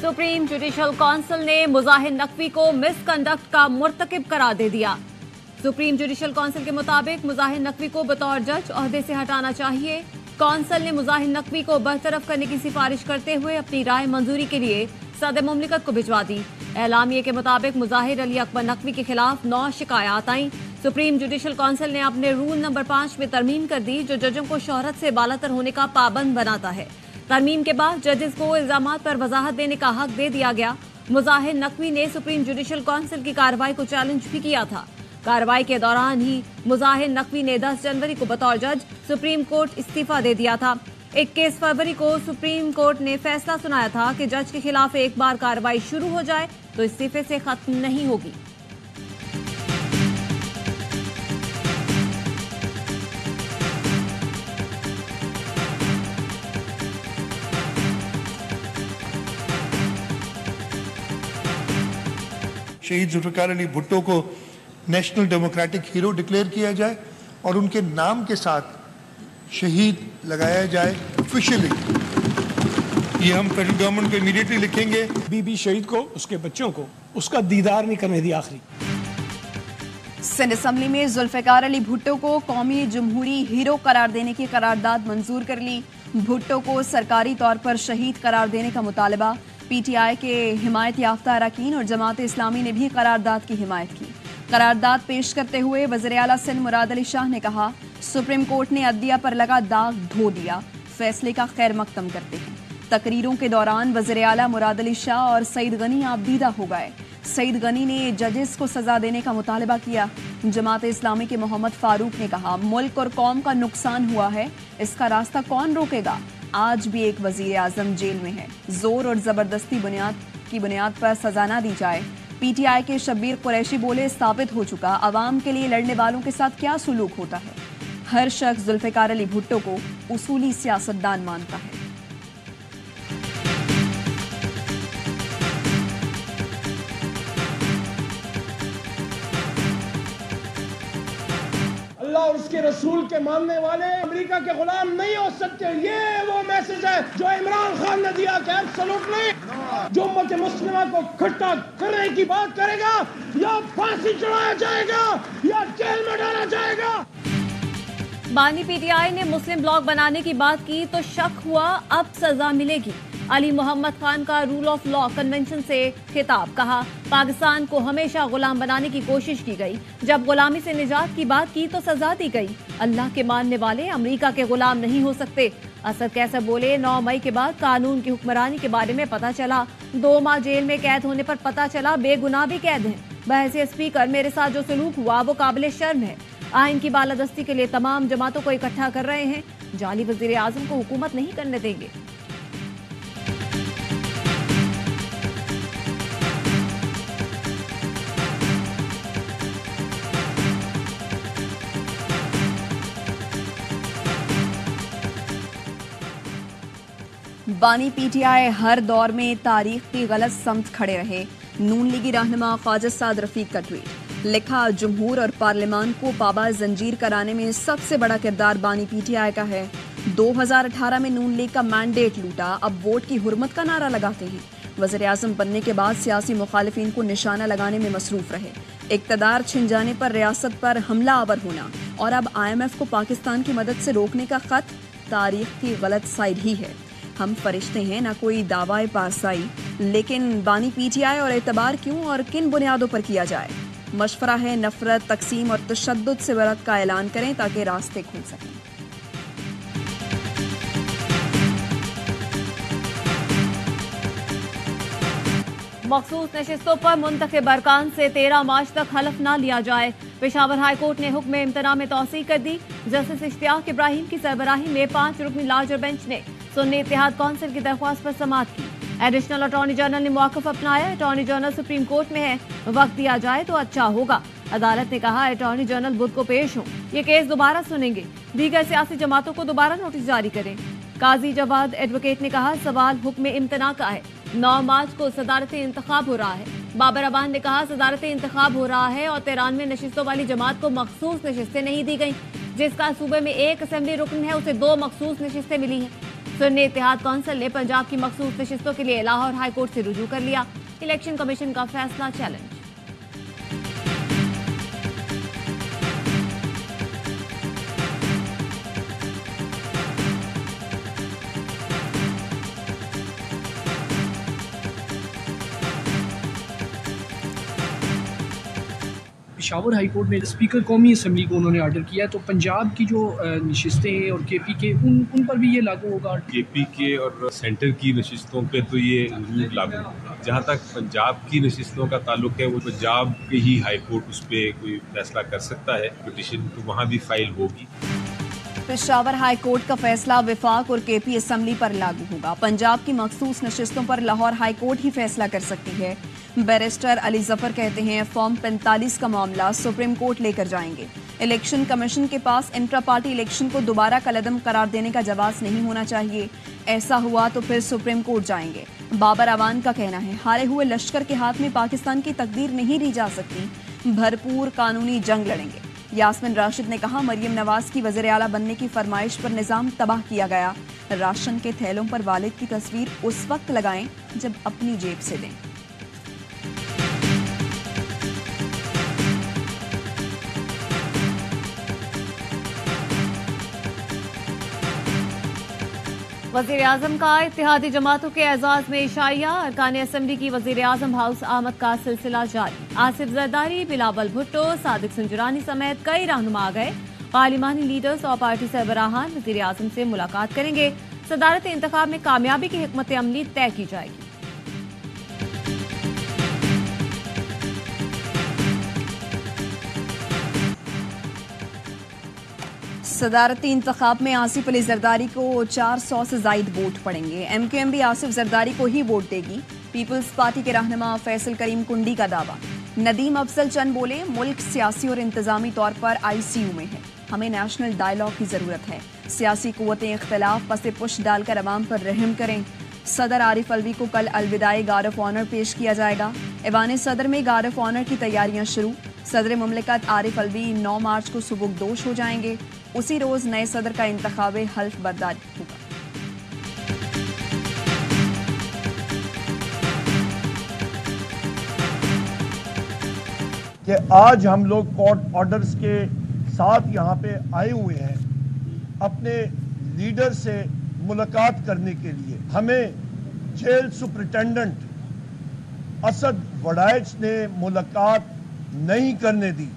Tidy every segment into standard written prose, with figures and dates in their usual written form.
Supreme judicial council ने मुजाहिर नकवी को misconduct का मुर्तकिब करार दे दिया। सुप्रीम जुडिशल काउंसिल के मुताबिक मुजाहिर नकवी को बतौर जज ओहदे से हटाना चाहिए। काउंसिल ने मुजाहिर नकवी को बरतरफ करने की सिफारिश करते हुए अपनी राय मंजूरी के लिए सदर मुमलिकत को भिजवा दी। एलामिये के मुताबिक मुजाहिर अली अकबर नकवी के खिलाफ 9 शिकायत आईं। सुप्रीम जुडिशल काउंसिल ने अपने रूल नंबर 5 में तरमीम कर दी, जो जजों को शोहरत से बालातर होने का पाबंद बनाता है। तरमीम के बाद जजेस को इल्जामात पर वजाहत देने का हक दे दिया गया। मुजाहिर नकवी ने सुप्रीम जुडिशल काउंसिल की कार्रवाई को चैलेंज भी किया था। कार्रवाई के दौरान ही मुजाहिर नकवी ने 10 जनवरी को बतौर जज सुप्रीम कोर्ट इस्तीफा दे दिया था। 21 फरवरी को सुप्रीम कोर्ट ने फैसला सुनाया था कि जज के खिलाफ एक बार कार्रवाई शुरू हो जाए तो इस्तीफे से खत्म नहीं होगी। शहीद जुल्फ़िकार अली भुट्टो को नेशनल डेमोक्रेटिक हीरो डिक्लेयर किया जाए और उनके नाम के साथ शहीद लगाया जाए ऑफिशियली। ये हम फेडरल गवर्नमेंट को इमीडिएटली लिखेंगे। बीबी शहीद को, उसके बच्चों को उसका दीदार नहीं करने दिया। आखिरी सिंध असम्बली में जुल्फ़िकार अली भुट्टो को कौमी जमहूरी हीरो करार देने की करारदाद मंजूर कर ली। भुट्टो को सरकारी तौर पर शहीद करार देने का मुतालबा। पीटीआई के हिमायत याफ्ता अरकान और जमात इस्लामी ने भी करारदाद की हिमायत की। करारदाद पेश करते हुए वज़ीर आला सिंध मुराद अली शाह ने कहा, सुप्रीम कोर्ट ने अदलिया पर लगा दाग धो दिया, फैसले का खैर मकदम करते हैं। तकरीरों के दौरान वज़ीर आला मुराद अली शाह और सईद गनी आबदीदा हो गए। सईद गनी ने जजेस को सजा देने का मुतालबा किया। जमात इस्लामी के मोहम्मद फारूक ने कहा, मुल्क और कौम का नुकसान हुआ है, इसका रास्ता कौन रोकेगा। आज भी एक वजीर आजम जेल में है। जोर और जबरदस्ती बुनियाद पर सजा ना दी जाए। पीटीआई के शब्बीर कुरैशी बोले, साबित हो चुका अवाम के लिए लड़ने वालों के साथ क्या सुलूक होता है। हर शख्स जुल्फ़िकार अली भुट्टो को उसूली सियासतदान मानता है। अल्लाह और उसके रसूल के मानने वाले अमेरिका के गुलाम नहीं हो सकते। ये वो मैसेज है जो इमरान खान ने दिया कि एब्सोल्युटली जो उम्मत मुस्लिमा को इकट्ठा करने की बात करेगा, या फांसी चढ़ाया जाएगा या जेल में डाला जाएगा। बानी पीटीआई ने मुस्लिम ब्लॉक बनाने की बात की तो शक हुआ अब सजा मिलेगी। अली मोहम्मद खान का रूल ऑफ लॉ कन्वेंशन से खिताब, कहा पाकिस्तान को हमेशा गुलाम बनाने की कोशिश की गई, जब गुलामी से निजात की बात की तो सजा दी गई। अल्लाह के मानने वाले अमेरिका के गुलाम नहीं हो सकते। असद कैसर बोले, 9 मई के बाद कानून की हुक्मरानी के बारे में पता चला। 2 माह जेल में कैद होने पर पता चला बेगुनाह भी कैद हैं। बहैसियत स्पीकर मेरे साथ जो सलूक हुआ वो काबिल शर्म है। आइन की बालादस्ती के लिए तमाम जमातों को इकट्ठा कर रहे हैं। जाली वजीर आजम को हुकूमत नहीं करने देंगे। बानी पीटीआई हर दौर में तारीख की गलत समत खड़े रहे। नून लीगी रहनुमा ख्वाजा साद रफीक का ट्वीट, लिखा जमहूर और पार्लियामान को पाबा जंजीर कराने में सबसे बड़ा किरदार बानी पीटीआई का है। 2018 में नून लीग का मैंडेट लूटा, अब वोट की हुर्मत का नारा लगाते हैं। वज़ीर आज़म बनने के बाद सियासी मुखालिफिन को निशाना लगाने में मसरूफ रहे। इक़्तिदार छिन जाने पर रियासत पर हमला आवर होना और अब IMF को पाकिस्तान की मदद से रोकने का खत तारीख की गलत साइड ही है। हम फरिश्ते हैं ना कोई दावाए पारसाई, लेकिन बानी पीटीआई और एतबार क्यों और किन बुनियादों पर किया जाए। मशवरा है नफरत, तकसीम और तशद्दुद से बरत का ऐलान करें ताकि रास्ते खुल सकें। मखसूस नशिस्तों पर मुंतखब अरकान से 13 मार्च तक हलफ न लिया जाए। पेशावर हाई कोर्ट ने हुक्म इम्तना में तौसीह कर दी। जस्टिस इश्तियाक इब्राहिम की सरबराही में 5 रुकनी लार्जर बेंच ने सुन्नी इत्तेहाद काउंसिल की दरख्वास्त पर समाअत की। एडिशनल अटॉर्नी जनरल ने मौक़िफ़ अपनाया। अटॉर्नी जनरल सुप्रीम कोर्ट में है, वक्त दिया जाए तो अच्छा होगा। अदालत ने कहा अटॉर्नी जनरल बुध को पेश हों, ये केस दोबारा सुनेंगे। दीगर सियासी जमातों को दोबारा नोटिस जारी करें। काजी जवाद एडवोकेट ने कहा सवाल हुक्म इम्तना का है। 9 मार्च को सदारती इंतखाब हो रहा है। बाबर अबान ने कहा सदारती इंतखाब हो रहा है और 93 नशिस्तों वाली जमात को मखसूस नशिस्तें नहीं दी गई। जिसका सूबे में 1 असेंबली रुकन है उसे 2 मखसूस नशिस्तें मिली हैं। सुन्नी इत्तेहाद कौंसिल ने पंजाब की मखसूस नशिस्तों के लिए लाहौर हाई कोर्ट से रुजू कर लिया। इलेक्शन कमीशन का फैसला चैलेंज। पेशावर हाई कोर्ट में स्पीकर कौमी असम्बली को उन्होंने ऑर्डर किया, तो पंजाब की जो नशिस्तें हैं और केपी के उन पर भी ये लागू होगा? केपी के और सेंटर की नशिस्तों पे तो ये रूल लागू होगा। जहाँ तक पंजाब की नशिस्तों का ताल्लुक है, वो पंजाब के ही हाई कोर्ट उस पर कोई फैसला कर सकता है। पिटीशन तो वहाँ भी फाइल होगी। पेशावर हाई कोर्ट का फैसला विफाक और केपी असम्बली पर लागू होगा। पंजाब की मखसूस नशिस्तों पर लाहौर हाई कोर्ट ही फैसला कर सकती है। बैरिस्टर अली जफर कहते हैं फॉर्म 45 का मामला सुप्रीम कोर्ट लेकर जाएंगे। इलेक्शन कमीशन के पास इंट्रा पार्टी इलेक्शन को दोबारा कलअदम करार देने का जवाब नहीं होना चाहिए। ऐसा हुआ तो फिर सुप्रीम कोर्ट जाएंगे। बाबर अवान का कहना है हारे हुए लश्कर के हाथ में पाकिस्तान की तकदीर नहीं ली जा सकती, भरपूर कानूनी जंग लड़ेंगे। यास्मिन राशिद ने कहा मरियम नवाज की वज़ीर आला बनने की फरमाइश पर निज़ाम तबाह किया गया। राशन के थैलों पर वालिद की तस्वीर उस वक्त लगाएं जब अपनी जेब से दें। वज़ीर आज़म का इत्तेहादी जमातों के एजाज में इशाइया। अरकान असम्बली की वज़ीर आज़म हाउस आमद का सिलसिला जारी। आसिफ जरदारी, बिलावल भुट्टो, सादिक संजुरानी समेत कई रहनुमा आ गए। पार्लिमानी लीडर्स और पार्टी सरबराहान वज़ीर आज़म से मुलाकात करेंगे। सदारत इंतखाब में कामयाबी की हिकमत अमली तय की जाएगी। सदारती इंतखाब में आसिफ अली जरदारी को 400 से जायद वोट पड़ेंगे। एमक्यूएम भी आसिफ जरदारी को ही वोट देगी। पीपल्स पार्टी के रहनुमा फैसल करीम कुंडी का दावा। नदीम अफजल चंद बोले मुल्क सियासी और इंतजामी तौर पर आईसीयू में है, हमें नेशनल डायलॉग की जरूरत है। सियासी कुव्वतें इख्तलाफ पसे पुश डालकर अवाम पर रहम करें। सदर आरिफ अलवी को कल अलविदाई गार्ड ऑफ ऑनर पेश किया जाएगा। ऐवान सदर में गार्ड ऑफ ऑनर की तैयारियां शुरू। सदर मुमलिकत आरिफ अलवी 9 मार्च को सुबुकदोश हो जाएंगे। उसी रोज नए सदर का इंतखाब हल्फ बर्दारी होगा। कि आज हम लोग कोर्ट ऑर्डर्स के साथ यहाँ पे आए हुए हैं अपने लीडर से मुलाकात करने के लिए। हमें जेल सुपरिटेंडेंट असद वड़ाइच ने मुलाकात नहीं करने दी।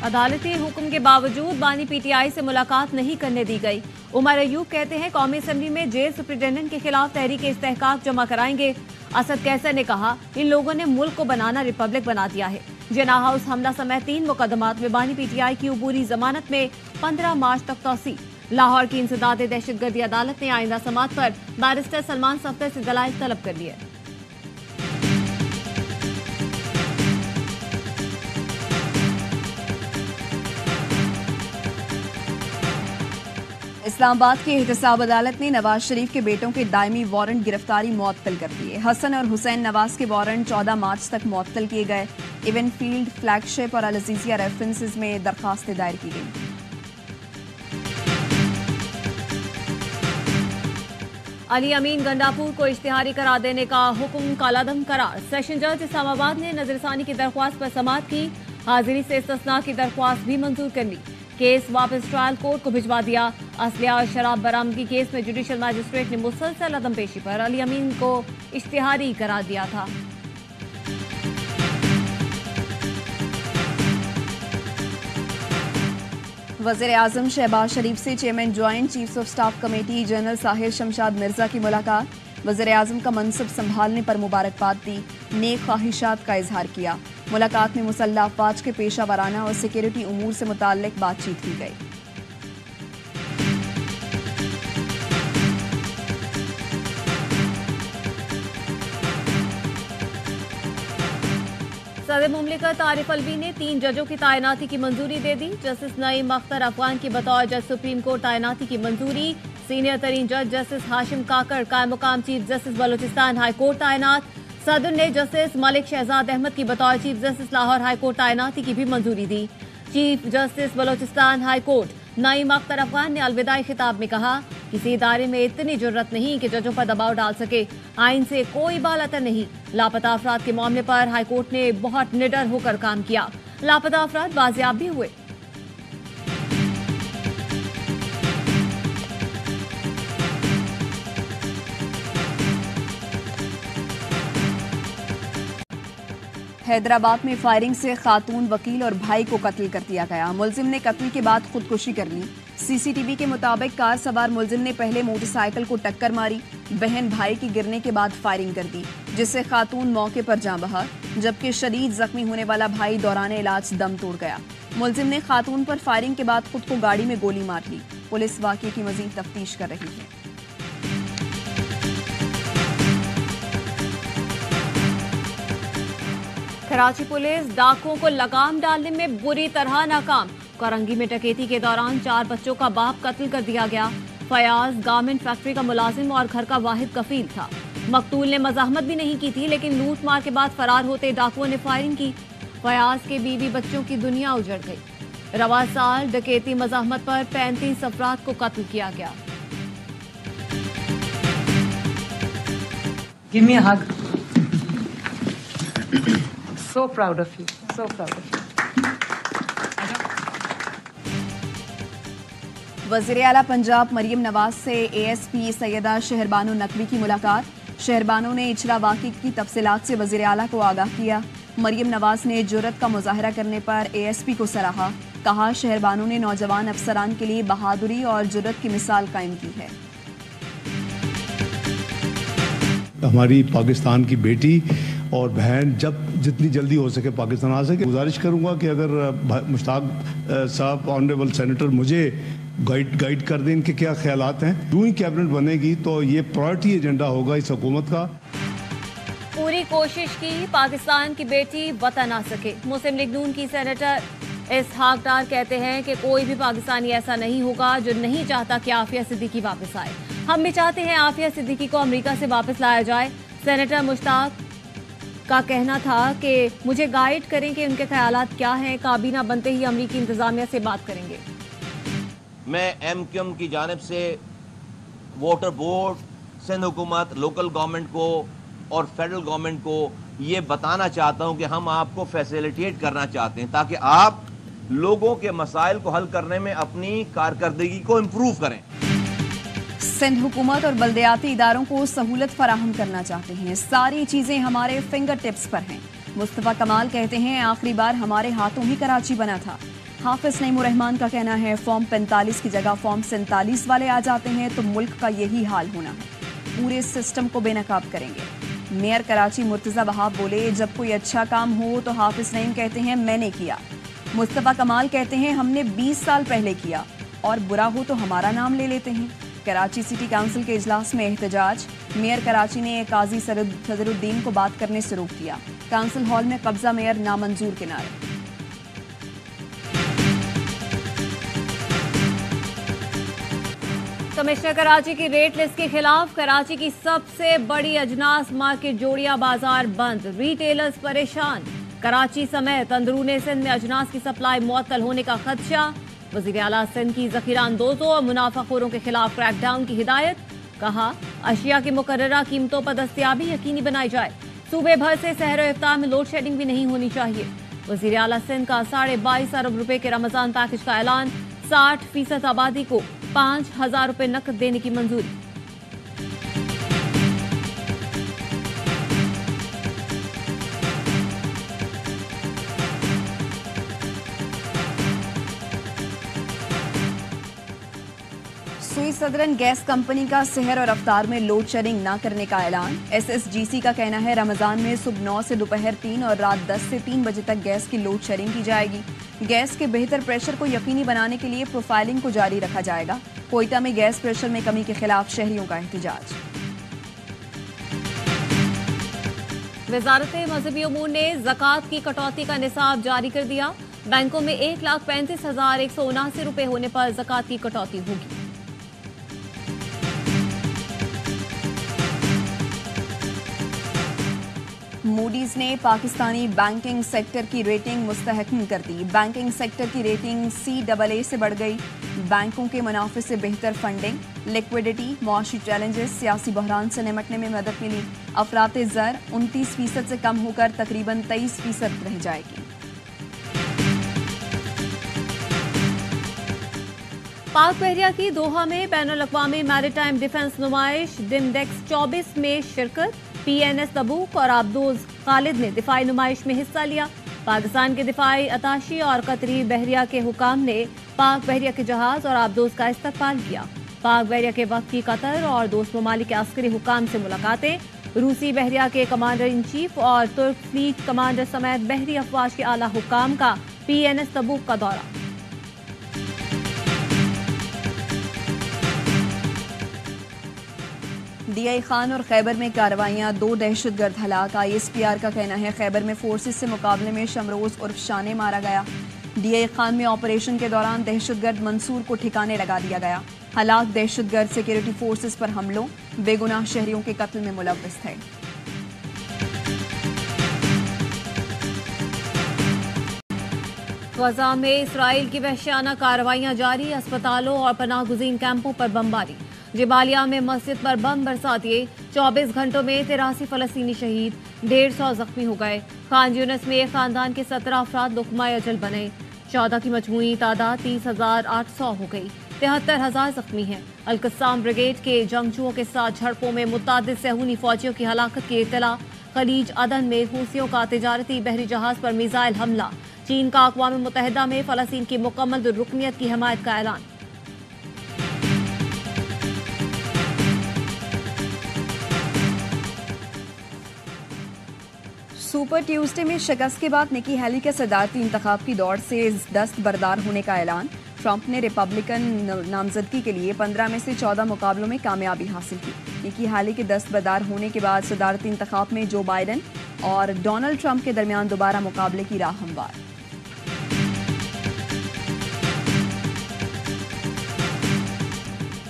अदालती हुक्म के बावजूद बानी पीटीआई से मुलाकात नहीं करने दी गई। उमर अयूब कहते हैं कौमी असम्बली में जेल सुपरिटेंडेंट के खिलाफ तहरीक इस्तेहकाक जमा कराएंगे। असद कैसर ने कहा इन लोगों ने मुल्क को बनाना रिपब्लिक बना दिया है। जिना हाउस हमला समेत 3 मुकदमात में बानी पीटीआई की अबूरी जमानत में 15 मार्च तक तौसी। लाहौर की इंसदाद दहशतगर्दी अदालत ने आइंदा समात पर बैरिस्टर सलमान सफ्दर से दलाइल तलब कर लिए। इस्लामाबाद की एहतसाब अदालत ने नवाज शरीफ के बेटों के दायमी वारंट गिरफ्तारी मुअत्तल कर दिए। हसन और हुसैन नवाज के वारंट 14 मार्च तक मुअत्तल किए गए। इवन फील्ड, फ्लैगशिप और अल-अज़ीज़िया रेफरेंसेस में दरखास्तें दायर की गई। अली अमीन गंडापुर को इश्तिहारी करार देने का हुक्म कालादम करार। सेशन जज इस्लामाबाद ने नजरसानी की दरख्वास्त पर समाअत की। हाजिरी से इस्तिस्ना की दरख्वास्त भी मंजूर कर ली। केस वापस ट्रायल कोर्ट को भिजवा दिया। असलिया और शराब बरामदगी केस में जुडिशल मजिस्ट्रेट ने मुसलसल अदम पेशी पर अली अमीन को इश्तिहारी करार दिया था। वज़ीर आज़म शहबाज शरीफ से chairman joint chiefs of staff committee general Sahir Shamshad Mirza की मुलाकात। वज़ीर आज़म का मनसब संभालने पर मुबारकबाद दी, नेक ख्वाहिशात का इजहार किया। मुलाकात में मुसल्लह अफवाज के पेशा वराना और सिक्योरिटी उमूर से मुताल्लिक बातचीत की गई। सदर मुमलिकत आरिफ अलवी ने 3 जजों की तैनाती की मंजूरी दे दी। जस्टिस नईम अख्तर अफगान की बतौर जज सुप्रीम कोर्ट तैनाती की मंजूरी। सीनियर तरीन जज जस्टिस हाशिम काकर कायम मुकाम chief justice Balochistan high court तैनात। सदर ने जस्टिस मलिक शहजाद अहमद की बतौर chief justice Lahore high court तैनाती की भी मंजूरी दी। Chief justice Balochistan high court Naeem Akhtar Afghan ने अलविदाई खिताब में कहा किसी इदारे में इतनी जुर्रत नहीं कि जजों पर दबाव डाल सके। आइन से कोई बालातर नहीं। लापता अफराद के मामले पर हाईकोर्ट ने बहुत निडर होकर काम किया। लापता अफराद बाजियाब भी हुए। हैदराबाद में फायरिंग से खातून वकील और भाई को कत्ल कर दिया गया। मुलजिम ने कत्ल के बाद खुदकुशी कर ली। सीसीटीवी के मुताबिक कार सवार मुलजिम ने पहले मोटरसाइकिल को टक्कर मारी, बहन भाई की गिरने के बाद फायरिंग कर दी, जिससे खातून मौके पर जान बहा, जबकि शदीद जख्मी होने वाला भाई दौरान इलाज दम तोड़ गया। मुलजिम ने खातून पर फायरिंग के बाद खुद को गाड़ी में गोली मार ली। पुलिस वाक़ये की मजीद तफ्तीश कर रही है। कराची पुलिस डाकुओं को लगाम डालने में बुरी तरह नाकाम। करंगी में डकैती के दौरान 4 बच्चों का बाप कत्ल कर दिया गया। फयाज गारमेंट फैक्ट्री का मुलाजिम और घर का वाहिद कफील था। मकतूल ने मज़ाहमत भी नहीं की थी, लेकिन लूट मार के बाद फरार होते डाकुओं ने फायरिंग की। फयाज के बीवी बच्चों की दुनिया उजड़ गई। रवा साल डकैती मज़ाहमत पर 35 अफराद को कत्ल किया गया। Give me a hug. So proud of you. So proud of you. वज़ीर आला पंजाब मरियम नवाज से ASP सैयदा शहरबानो नकवी की मुलाकात। शहरबानो ने इचला वाक़े की तफसीलात से वज़ीर आला को आगाह किया। मरियम नवाज ने जुर्रत का मुजाहरा करने पर ASP को सराहा। कहा शहरबानो ने नौजवान अफसरान के लिए बहादुरी और जुर्रत की मिसाल कायम की है। हमारी पाकिस्तान की बेटी और बहन जब जितनी जल्दी हो सके पाकिस्तान आ सके। गुजारिश करूंगा कि अगर मुश्ताक साहब ऑनरेबल सेनेटर मुझे गाइड कर दें इनके क्या ख्यालात हैं। यूं ही कैबिनेट बनेगी तो ये प्रायोरिटी एजेंडा होगा इस हुकूमत का। पूरी कोशिश की, पाकिस्तान की बेटी वतन आ सके। मुस्लिम लीग नून की सेनेटर इसहाक डार कहते हैं कि कोई भी पाकिस्तानी ऐसा नहीं होगा जो नहीं चाहता कि आफिया सिद्दीकी वापस आए। हम भी चाहते हैं आफिया सिद्दीकी को अमेरिका से वापस लाया जाए। सेनेटर मुश्ताक का कहना था कि मुझे गाइड करें कि उनके ख्यालात क्या हैं। काबीना बनते ही अमरीकी इंतजामिया से बात करेंगे। मैं MQM की जानिब से वाटर बोर्ड, सिंध हुकूमत, लोकल गवर्नमेंट को और फेडरल गवर्नमेंट को ये बताना चाहता हूँ कि हम आपको फैसिलिटेट करना चाहते हैं ताकि आप लोगों के मसाइल को हल करने में अपनी कारकर्दगी को इम्प्रूव करें। सिंध हुकूमत और बल्दियाती इदारों को सहूलत फराहम करना चाहते हैं। सारी चीजें हमारे फिंगर टिप्स पर हैं। मुस्तफा कमाल कहते हैं आखिरी बार हमारे हाथों ही कराची बना था। हाफिज नईमुर रहमान का कहना है फॉर्म 45 की जगह फॉर्म 47 वाले आ जाते हैं तो मुल्क का यही हाल होना है। पूरे सिस्टम को बेनकाब करेंगे। मेयर कराची मुर्तजा वहाब बोले जब कोई अच्छा काम हो तो हाफिज नईम कहते हैं मैंने किया। मुस्तफा कमाल कहते हैं हमने 20 साल पहले किया और बुरा हो तो हमारा नाम ले लेते हैं। कराची सिटी काउंसिल के इजलास में एहतजाज। मेयर कराची ने काजी सदरुद्दीन को बात करने से रोक दिया। काउंसिल हॉल में कब्जा मेयर नामंजूर के नारे। कमिश्नर कराची की रेट लिस्ट के खिलाफ कराची की सबसे बड़ी अजनास मार्केट जोड़िया बाजार बंद। रिटेलर्स परेशान। कराची समेत अंदरूनी सिंध में अजनास की सप्लाई मुअत्तल होने का खदशा। वज़ीर आला सिंध की ज़ख़ीरा अंदोज़ों और मुनाफाखोरों के खिलाफ क्रैकडाउन की हिदायत। कहा अशिया की मुकर्ररा कीमतों पर दस्तयाबी यकीनी बनाई जाए। सूबे भर से सहर इफ्तार में लोड शेडिंग भी नहीं होनी चाहिए। वज़ीर आला सिंध का 22.5 अरब रुपए के रमजान पैकेज का ऐलान। 60% आबादी को 5,000 रुपए नकद देने की मंजूरी। सुई सदरन गैस कंपनी का सहर और अफ्तार में लोड शेडिंग न करने का ऐलान। SSGC का कहना है रमजान में सुबह 9 से दोपहर 3 और रात 10 से 3 बजे तक गैस की लोड शेडिंग की जाएगी। गैस के बेहतर प्रेशर को यकीनी बनाने के लिए प्रोफाइलिंग को जारी रखा जाएगा। कोयटा में गैस प्रेशर में कमी के खिलाफ शहरियों का एहतजाज। वजारत मजहबी उमूर ने ज़कात की कटौती का निसाब जारी कर दिया। बैंकों में 1,35,179 रुपए होने पर ज़कात की कटौती होगी। मूडीज ने पाकिस्तानी बैंकिंग सेक्टर की रेटिंग मुस्तहकम कर दी। बैंकिंग सेक्टर की रेटिंग CAA से बढ़ गई। बैंकों के मुनाफे से बेहतर फंडिंग, लिक्विडिटी, मुआशी चैलेंजेस, सियासी बहरान से निमटने में मदद मिली। अफराते ज़र 29% से कम होकर तकरीबन 23% रह जाएगी। पाक बहरिया की दोहा में बैनुल अक़वामी मैरीटाइम डिफेंस नुमाइश डिमडेक्स 24 में शिरकत। PNS तबूक और आबदोज खालिद ने दिफाई नुमाइश में हिस्सा लिया। पाकिस्तान के दिफाई अताशी और कतरी बहरिया के हुकाम ने पाक बहरिया के जहाज और आबदोज का इस्तकबाल किया। पाक बहरिया के वक्त की कतर और दोस्त ममालिक के अस्करी हुकाम से मुलाकातें। रूसी बहरिया के कमांडर इन चीफ और तुर्क फ्लीट कमांडर समेत बहरी अफवाज के आला हुकाम का PNS तबूक का दौरा। DI खान और खैबर में कार्रवाइयां, 2 दहशतगर्द हलाक। ISPR का कहना है खैबर में फोर्सेस से मुकाबले में शमरोज उर्फ शाने मारा गया। DI खान में ऑपरेशन के दौरान दहशतगर्द मंसूर को ठिकाने लगा दिया गया। हलाक दहशतगर्द सिक्योरिटी फोर्सेस पर हमलों, बेगुनाह शहरियों के कत्ल में मुलव्वस थे। गजा में इसराइल की वहशियाना कार्रवाइयां जारी। अस्पतालों और पनाह गुज़ीन कैंपों पर बमबारी। जबालिया में मस्जिद पर बम बरसा दिए। 24 घंटों में 83 फलस्तीनी शहीद, 150 जख्मी हो गए। खान यूनिस में एक खानदान के 17 अफराद लुक़माए अजल बने। 14 की मजमूई तादाद 30,800 हो गई। 73,000 जख्मी हैं। अल-कस्साम ब्रिगेड के जंगजुओं के साथ झड़पों में मुतादिद सहूनी फौजियों की हलाकत की इत्तला। खलीज अदन में हूसियों का तिजारती बहरी जहाज पर मिसाइल हमला। चीन का अक़वाम मुत्तहिदा में फ़लस्तीन की मुकम्मल रुकनियत की हमायत का ऐलान। सुपर ट्यूसडे में शिकस्त के बाद निकी हेली के सदारती इंतखाब की दौड़ से दस्तबरदार होने का ऐलान। ट्रंप ने रिपब्लिकन नामजदगी के लिए 15 में से 14 मुकाबलों में कामयाबी हासिल की। निकी हेली के दस्तबरदार होने के बाद सदारती इंतखाब में जो बाइडन और डोनाल्ड ट्रंप के दरमियान दोबारा मुकाबले की राह हमवार।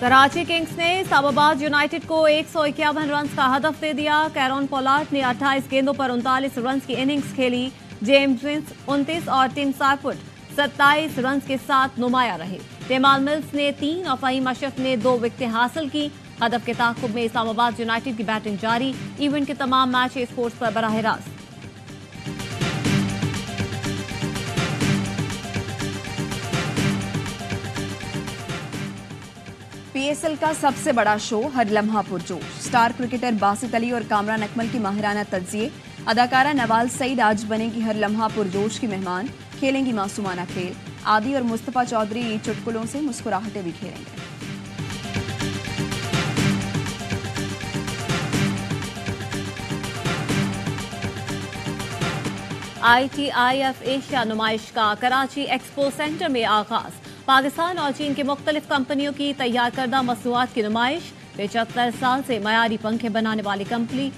कराची किंग्स ने इस्लामाबाद यूनाइटेड को 151 रन का हदफ दे दिया। कैरन पोलार्ड ने 28 गेंदों पर 39 रन की इनिंग्स खेली। जेम्स विंस 29 और टिम सारफुट 27 रन के साथ नुमाया रहे। तेमाल मिल्स ने 3 और फ़हीम अशरफ ने 2 विकेटें हासिल की। हदफ के ताक़ुब में इस्लामाबाद यूनाइटेड की बैटिंग जारी। इवेंट के तमाम मैच स्पोर्ट्स पर बराह रास्त। PSL का सबसे बड़ा शो हर लम्हा पुरजोश। स्टार क्रिकेटर बासित अली और कामरान अकमल की माहिराना तज्जिए। अदाकारा नवाल सईद आज बनेगी हर लम्हा पुरजोश की मेहमान। खेलेंगी मासूमाना खेल। आदि और मुस्तफा चौधरी चुटकुलों से मुस्कुराहटें बिखेरेंगे। ITIF एशिया नुमाइश का कराची एक्सपो सेंटर में आगाज। पाकिस्तान और चीन की मुख्तलिफ कंपनियों की तैयार करदा मसनूआत की नुमाइश। 75 साल से मयारी पंखे बनाने वाली कंपनी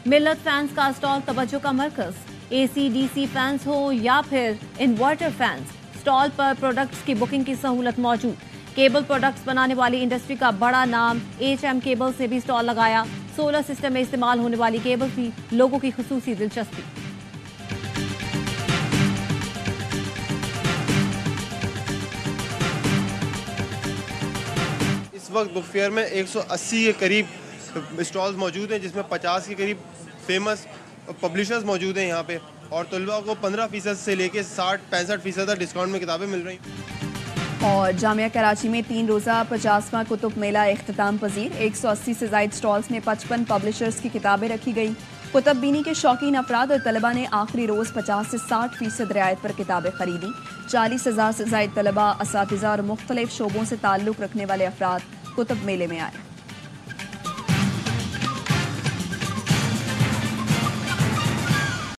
मिल्लत फैंस का स्टॉल तवज्जो का मरकज। AC/DC फैंस हो या फिर इन्वर्टर फैंस, स्टॉल पर प्रोडक्ट्स की बुकिंग की सहूलत मौजूद। केबल प्रोडक्ट्स बनाने वाली इंडस्ट्री का बड़ा नाम HM केबल से भी स्टॉल लगाया। सोलर सिस्टम में इस्तेमाल होने वाली केबल भी लोगों की खुसूसी दिलचस्पी। इस वक्त बुक फेयर में 180 के करीब स्टॉल्स मौजूद हैं, जिसमें 50 के करीब फेमस पब्लिशर्स मौजूद हैं यहाँ पे, और तलबा को 15% से लेके 60-65% तक डिस्काउंट में किताबें मिल रही हैं। और जामिया कराची में 3 रोज़ा 50वां कुतुब मेला इख्तिताम पजीर। 180 से ज़ायद स्टॉल्स में 55 पब्लिशर्स की किताबें रखी गई। कुतुब बीनी के शौकीन अफराद और तलबा ने आखिरी रोज़ 50 से 60% रियायत पर किताबें खरीदी। 40,000 से ज़ायद तलबा, असातिज़ा और मुख्तलिफ शोबों से ताल्लुक़ रखने वाले अफराद कुतुब मेले में आए।